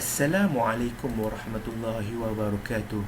Assalamualaikum warahmatullahi wabarakatuh.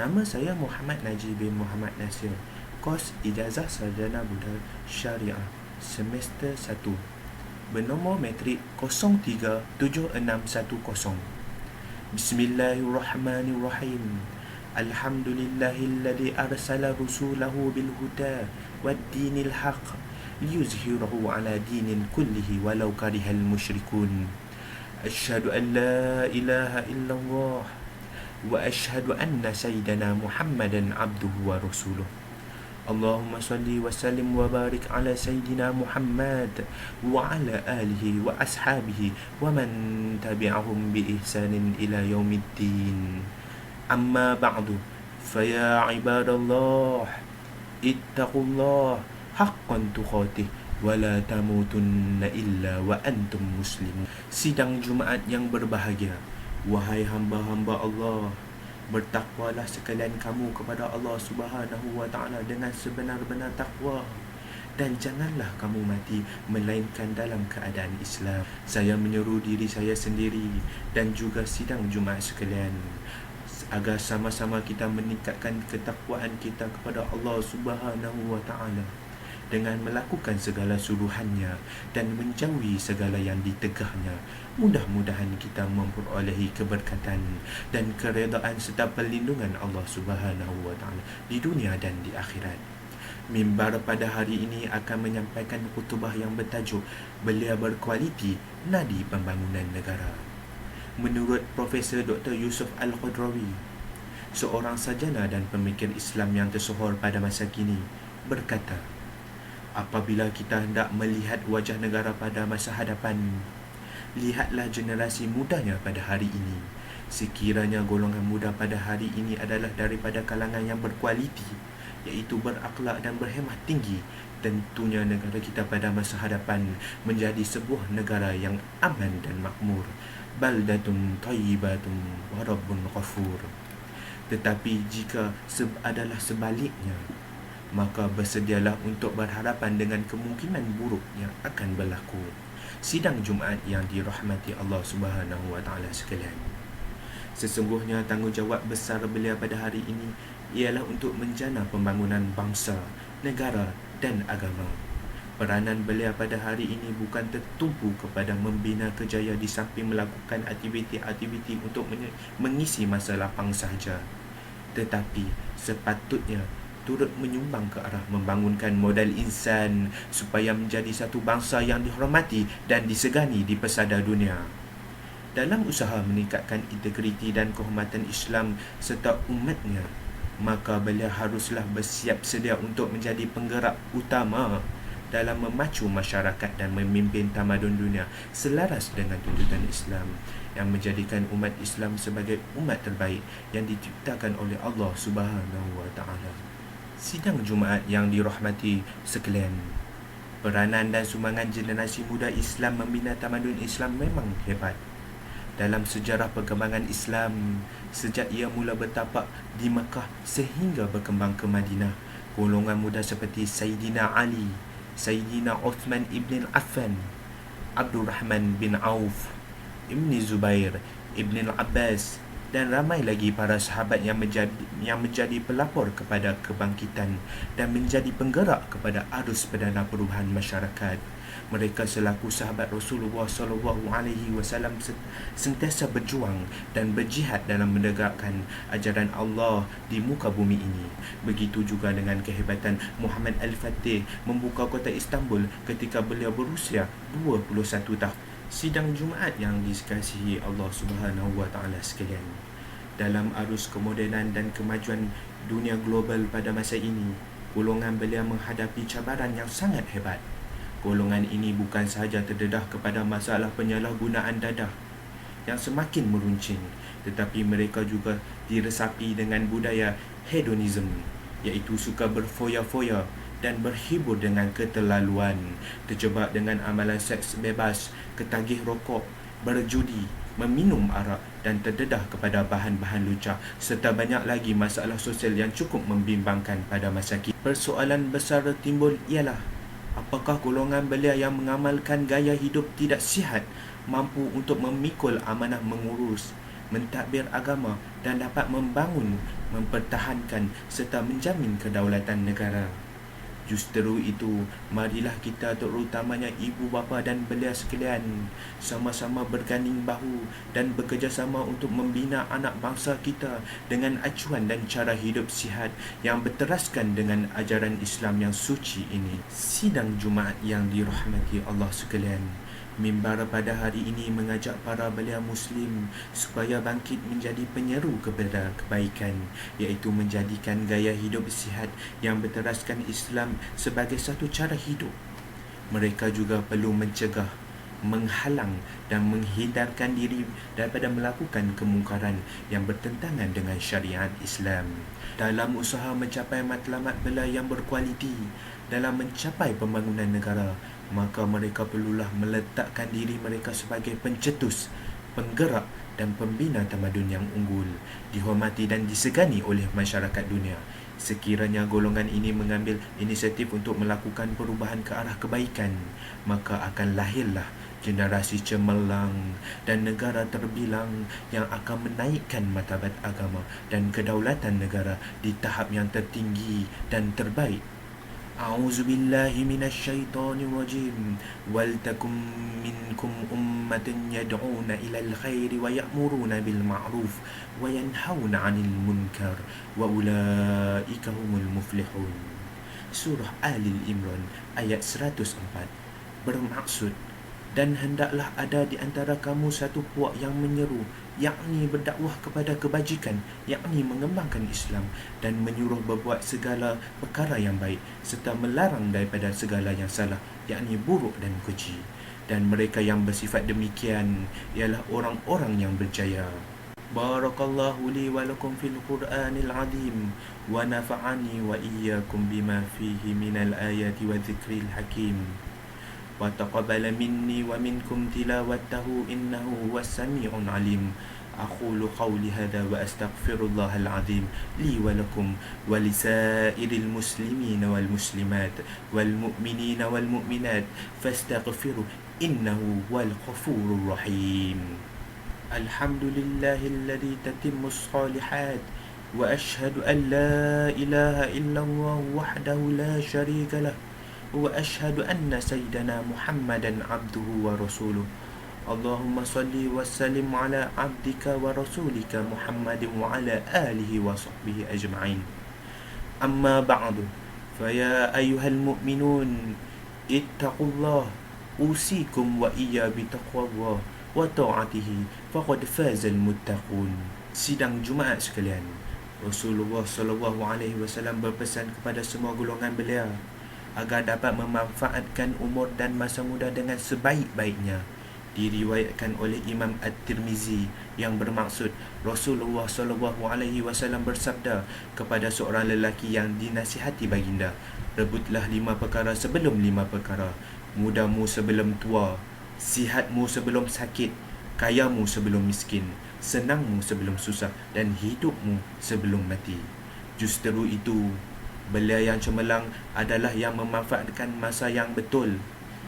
Nama saya Muhammad Najib bin Muhammad Nasir. Kos Ijazah Sarjana Budaya Syariah Semester 1, bernomor matrik 037610. Bismillahirrahmanirrahim. Alhamdulillahilladzi arsala rusulahu bil huda wad dinil haq liyuzhirahu ala dinil kullihi walau karihal musyrikun. Asyhadu an la ilaha illallah wa asyhadu anna sayyidana Muhammadan abduhu wa rasuluh. Allahumma salli wa sallim wa barik ala sayyidina Muhammad wa ala alihi wa ashabihi wa man tabi'ahum bi ihsanin ila yaumiddin. Amma ba'du, faya ibadallah, ittaqullah haqqan tuqatih wala tamutunna illa wa antum muslimun. Sidang Jumaat yang berbahagia, wahai hamba-hamba Allah, bertakwalah sekalian kamu kepada Allah Subhanahu wa taala dengan sebenar-benar takwa, dan janganlah kamu mati melainkan dalam keadaan Islam. Saya menyeru diri saya sendiri dan juga sidang Jumaat sekalian agar sama-sama kita meningkatkan ketakwaan kita kepada Allah Subhanahu wa taala dengan melakukan segala suruhannya dan menjauhi segala yang ditegahnya. Mudah-mudahan kita memperolehi keberkatan dan keredaan serta perlindungan Allah Subhanahu wa taala di dunia dan di akhirat. Mimbar pada hari ini akan menyampaikan khutbah yang bertajuk Belia Berkualiti, Nadi Pembangunan Negara. Menurut Profesor Dr. Yusuf Al-Qadrawi, seorang sarjana dan pemikir Islam yang tersohor pada masa kini, berkata, apabila kita hendak melihat wajah negara pada masa hadapan, lihatlah generasi mudanya pada hari ini. Sekiranya golongan muda pada hari ini adalah daripada kalangan yang berkualiti, iaitu berakhlak dan berhemah tinggi, tentunya negara kita pada masa hadapan menjadi sebuah negara yang aman dan makmur. Baldatun thayyibatun wa rabbun ghafur. Tetapi jika adalah sebaliknya, maka bersedialah untuk berhadapan dengan kemungkinan buruk yang akan berlaku. Sidang Jumaat yang dirahmati Allah Subhanahu wa taala sekalian, sesungguhnya tanggungjawab besar beliau pada hari ini ialah untuk menjana pembangunan bangsa, negara dan agama. Peranan beliau pada hari ini bukan tertumpu kepada membina kerjaya di samping melakukan aktiviti-aktiviti untuk mengisi masa lapang sahaja, tetapi sepatutnya turut menyumbang ke arah membangunkan modal insan supaya menjadi satu bangsa yang dihormati dan disegani di pesada dunia. Dalam usaha meningkatkan integriti dan kehormatan Islam serta umatnya, maka beliau haruslah bersiap sedia untuk menjadi penggerak utama dalam memacu masyarakat dan memimpin tamadun dunia selaras dengan tuntutan Islam yang menjadikan umat Islam sebagai umat terbaik yang diciptakan oleh Allah Subhanahu wa taala. Sidang Jumaat yang dirahmati sekalian, peranan dan sumbangan generasi muda Islam membina tamadun Islam memang hebat. Dalam sejarah perkembangan Islam, sejak ia mula bertapak di Mekah sehingga berkembang ke Madinah, golongan muda seperti Sayyidina Ali, Sayyidina Uthman ibn Affan, Abdul Rahman bin Auf, Ibn Zubair, Ibn Abbas dan ramai lagi para sahabat yang menjadi pelapor kepada kebangkitan dan menjadi penggerak kepada arus perdana perubahan masyarakat. Mereka selaku sahabat Rasulullah SAW sentiasa berjuang dan berjihad dalam menegakkan ajaran Allah di muka bumi ini. Begitu juga dengan kehebatan Muhammad Al-Fatih membuka kota Istanbul ketika beliau berusia 21 tahun. Sidang Jumaat yang dikasihi Allah Subhanahu wa taala sekalian, dalam arus kemodenan dan kemajuan dunia global pada masa ini, golongan beliau menghadapi cabaran yang sangat hebat. Golongan ini bukan sahaja terdedah kepada masalah penyalahgunaan dadah yang semakin meruncing, tetapi mereka juga diresapi dengan budaya hedonism, iaitu suka berfoya-foya dan berhibur dengan keterlaluan, terjebak dengan amalan seks bebas, ketagih rokok, berjudi, meminum arak dan terdedah kepada bahan-bahan lucah, serta banyak lagi masalah sosial yang cukup membimbangkan pada masa kini. Persoalan besar timbul ialah Apakah golongan belia yang mengamalkan gaya hidup tidak sihat mampu untuk memikul amanah mengurus, mentadbir agama dan dapat membangun, mempertahankan serta menjamin kedaulatan negara? Justeru itu, marilah kita terutamanya ibu bapa dan belia sekalian sama-sama berganding bahu dan bekerjasama untuk membina anak bangsa kita dengan acuan dan cara hidup sihat yang berteraskan dengan ajaran Islam yang suci ini. Sidang Jumaat yang dirahmati Allah sekalian, mimbar pada hari ini mengajak para belia Muslim supaya bangkit menjadi penyeru kepada kebaikan, iaitu menjadikan gaya hidup sihat yang berteraskan Islam sebagai satu cara hidup. Mereka juga perlu mencegah, menghalang dan menghindarkan diri daripada melakukan kemungkaran yang bertentangan dengan syariat Islam. Dalam usaha mencapai matlamat belia yang berkualiti dalam mencapai pembangunan negara, maka mereka perlulah meletakkan diri mereka sebagai pencetus, penggerak dan pembina tamadun yang unggul, dihormati dan disegani oleh masyarakat dunia. Sekiranya golongan ini mengambil inisiatif untuk melakukan perubahan ke arah kebaikan, maka akan lahirlah generasi cemerlang dan negara terbilang yang akan menaikkan martabat agama dan kedaulatan negara di tahap yang tertinggi dan terbaik. أعوذ بالله من الشيطان الرجيم ولتكن منكم أمة يدعون إلى الخير ويأمرون بالمعروف وينهون عن المنكر وأولئك هم المفلحون. Surah Al-Imran ayat 104 bermaksud, dan hendaklah ada di antara kamu satu puak yang menyeru, yakni berdakwah kepada kebajikan, yakni mengembangkan Islam dan menyuruh berbuat segala perkara yang baik serta melarang daripada segala yang salah, yakni buruk dan keji. Dan mereka yang bersifat demikian ialah orang-orang yang berjaya. Barakallahu li wa lakum fil Qur'anil azim wa nafa'ani wa iyyakum bima fihi minal ayati wa dzikril hakim. وتقبل مني ومنكم تلاوته إنه هو السميع العليم. أقول قولي هذا وأستغفر الله العظيم لي ولكم ولسائر المسلمين والمسلمات والمؤمنين والمؤمنات فاستغفروا إنه هو الغفور الرحيم. الحمد لله الذي تتم الصالحات وأشهد أن لا إله إلا الله وحده لا شريك له وأشهد أن سيدنا محمدا عبده ورسوله. اللهم صل وسلم على عبدك ورسولك محمد وعلى آله وصحبه أجمعين. أما بعد، فيا أيها المؤمنون اتقوا الله، أوصيكم وإيا بتقوى الله وطاعته فقد فاز المتقون. Sidang Jumaat sekalian, Rasulullah SAW berpesan kepada semua golongan belia agar dapat memanfaatkan umur dan masa muda dengan sebaik-baiknya. Diriwayatkan oleh Imam At-Tirmizi yang bermaksud Rasulullah SAW bersabda kepada seorang lelaki yang dinasihati baginda, rebutlah 5 perkara sebelum 5 perkara, mudamu sebelum tua, sihatmu sebelum sakit, kayamu sebelum miskin, senangmu sebelum susah, dan hidupmu sebelum mati. Justeru itu, belia yang cemerlang adalah yang memanfaatkan masa yang betul,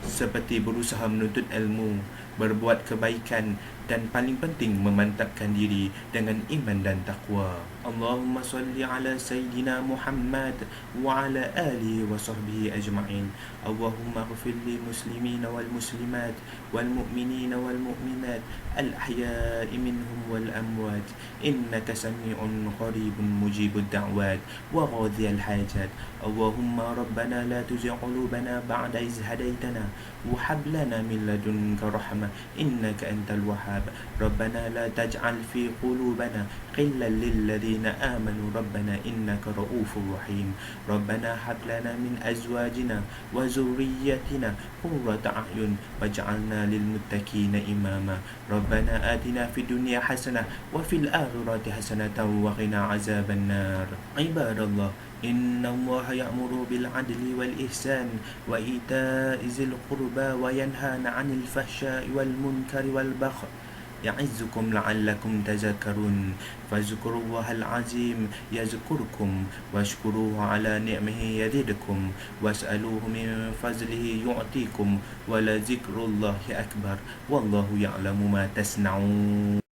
seperti berusaha menuntut ilmu, berbuat kebaikan dan paling penting memantapkan diri dengan iman dan taqwa. Allahumma salli ala Sayyidina Muhammad wa ala alihi wa sahbihi ajma'in. Allahumma ghfir li muslimina wal muslimat wal mu'minina wal mu'minat al ahya'i minhum wal amwat innaka sami'un qaribun mujibud da'wat wa qadhiyal hajat. Allahumma rabbana la tuzigh qulubana ba'da iz hadaytana wa hab lana min ladunka rahmah innaka antal wahhab. ربنا لا تجعل في قلوبنا غلا للذين آمنوا ربنا إنك رؤوف رحيم. ربنا هب لنا من أزواجنا وذريتنا قرة أعين واجعلنا للمتقين إماما. ربنا آتنا في الدنيا حسنة وفي الآخرة حسنة وقنا عذاب النار. عباد الله، إن الله يأمر بالعدل والإحسان وإيتاء ذي القربى وينهى عن الفحشاء والمنكر والبغي يعظكم لعلكم تذكرون فاذكروا الله العظيم يذكركم واشكروه على نعمه يزدكم واسألوه من فضله يعطيكم ولذكر الله أكبر والله يعلم ما تصنعون.